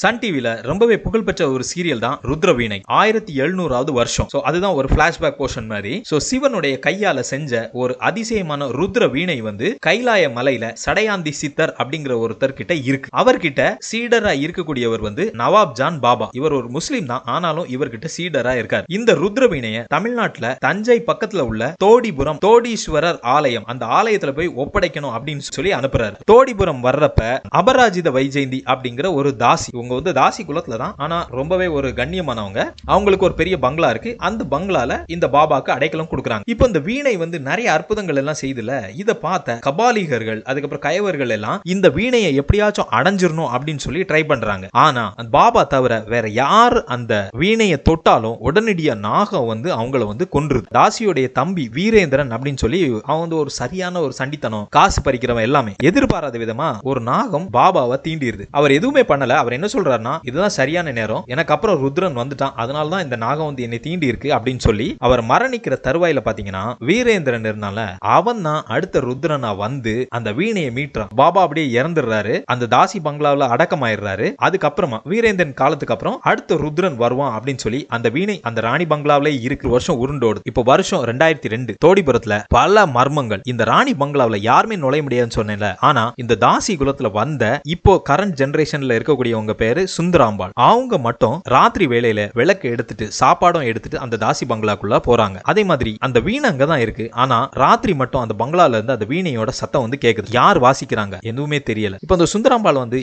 Sun டிவில ரொம்பவே புகழ்பெற்ற ஒரு சீரியல் தான் ருத்ரவீணை. 1700வது வருஷம். சோ அதுதான் ஒரு பிளாஷ்பேக் போர்ஷன் மாதிரி. சோ சிவனுடைய கையால செஞ்ச ஒரு அதிசயமான ருத்ர வீணை வந்து கைலாய மலையில சடையாந்தி சித்தர் அப்படிங்கிற ஒருத்தர் கிட்ட இருக்கு. அவர்கிட்ட சீடரா இருக்கக்கூடியவர் வந்து நவாப் ஜான் பாபா. இவர் ஒரு முஸ்லீம் தான், ஆனாலும் இவர்கிட்ட சீடரா இருக்கார். இந்த ருத்ர வீணையை தமிழ்நாட்டுல தஞ்சை பக்கத்துல உள்ள தோடிபுரம் தோடீஸ்வரர் ஆலயம், அந்த ஆலயத்துல போய் ஒப்படைக்கணும் அப்படின்னு சொல்லி அனுப்புறாரு. தோடிபுரம் வர்றப்ப அபராஜித வைஜெயந்தி அப்படிங்கிற ஒரு தாசி, இவங்க வந்து தாசி குலத்துல தான், ஆனா ரொம்பவே ஒரு கண்ணியமானவங்க. அவங்களுக்கு ஒரு பெரிய பங்களா இருக்கு. அந்த பங்களால இந்த பாபாக்கு அடைக்கலம் கொடுக்குறாங்க. இப்போ இந்த வீணை வந்து நிறைய அற்புதங்கள் எல்லாம் செய்துல, இதை பார்த்த கபாலிகர்கள் அதுக்கப்புறம் கயவர்கள் எல்லாம் இந்த வீணையை எப்படியாச்சும் அடைஞ்சிடணும் அப்படின்னு சொல்லி ட்ரை பண்றாங்க. ஆனா அந்த பாபா தவிர வேற யார் அந்த வீணையை தொட்டாலும் உடனடியா நாகம் வந்து அவங்கள வந்து கொன்றுது. தாசியோடைய தம்பி வீரேந்திரன் அப்படின்னு சொல்லி அவன் வந்து ஒரு சரியான ஒரு சண்டித்தனம், காசு பறிக்கிறவன், எல்லாமே எதிர்பாராத விதமா ஒரு நாகம் பாபாவை தீண்டிருது. அவர் எதுவுமே பண்ணல. அவர் என்ன சொல்றாருன்னா, இதுதான் சரியான நேரம், எனக்கு அப்புறம் ருத்ரன் வந்துட்டான், அதனால தான் இந்த நாகம் வந்து என்னை தீண்டி இருக்கு அப்படின்னு சொல்லி அவர் மரணிக்கிற தருவாயில பாத்தீங்கன்னா வீரேந்திரன் இருந்தால அவன் தான் அடுத்த ருத்ரனா வந்து அந்த வீணையை மீட்டுறான். பாபா அப்படியே இறந்துடுறாரு. அந்த தாசி பங்களாவில் அடக்கமாயிடுறாரு. அதுக்கப்புறமா வீரேந்திரன் காலத்துக்கு அப்புறம் அடுத்த ருத்ரன் வருவான் அப்படின்னு சொல்லி அந்த வீணை அந்த ராணி பங்களாவிலே இருக்கு. வருஷம் உருண்டோடு. இப்போ வருஷம் 2002 தோடிபுரத்துல பல மர்மங்கள். இந்த ராணி பங்களாவில் யாருமே நுழைய முடியாதுன்னு சொன்னேன்ல, ஆனா இந்த தாசி குலத்துல வந்த இப்போ கரண்ட் ஜெனரேஷன்ல இருக்கக்கூடியவங்க பேரு சுந்தராம்பாள். அவங்க மட்டும் ராத்திரி வேளையில விளக்கு எடுத்துட்டு சாப்பாடும் எடுத்துட்டு அந்த தாசி பங்களாக்குள்ள போறாங்க. அதே மாதிரி அந்த வீணை அங்கதான் இருக்கு. ஆனா ராத்திரி மட்டும் அந்த பங்களால இருந்து அந்த வீணையோட சத்தம் வந்து கேக்குது. யார் வாசிக்கிறாங்க எதுவுமே தெரியல. இப்போ அந்த சுந்தராம்பாள் வந்து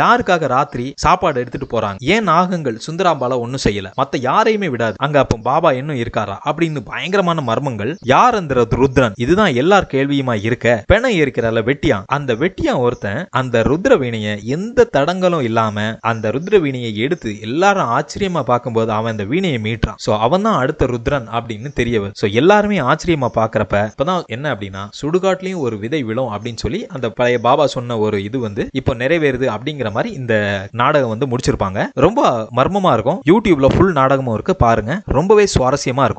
யாருக்காக ராத்திரி சாப்பாடு எடுத்துட்டு போறாங்க? ஏன் நாகங்கள் சுந்தராம்பாளை ஒன்னும் செய்யல, மத்த யாரையுமே விடாது. அங்க அப்ப பாபா இன்னும் இருக்காரா அப்படின்னு பயங்கரமான மர்மங்கள். யார் அந்த ருத்ரன்? இதுதான் எல்லார் கேள்வியுமா இருக்க. பெண இருக்கிறால வெட்டியான், அந்த வெட்டியான் ஒருத்தன் அந்த ருத்ர வீணையை எந்த தடங்களும் இல்லாம அந்த ருத்ர வீணையை எடுத்து எல்லாரும் ஆச்சரியமா பார்க்கும்போது அவன் அந்த வீணையை மீட்டான். சோ அவன் தான் அடுத்த ருத்ரன் அப்படின்னு தெரியவர். சோ எல்லாருமே ஆச்சரியமா பாக்குறப்ப இப்பதான் என்ன அப்படின்னா, சுடுகாட்லயும் ஒரு விதை விழும் அப்படின்னு சொல்லி அந்த பழைய பாபா சொன்ன ஒரு இது வந்து இப்போ நிறைவேறுது அப்படிங்கிற மாதிரி இந்த நாடகம் வந்து முடிச்சிருப்பாங்க. ரொம்ப மர்மமா இருக்கும். யூடியூப்ல ஃபுல் நாடகமும் இருக்கு, பாருங்க. ரொம்பவே சுவாரஸ்யமா இருக்கும்.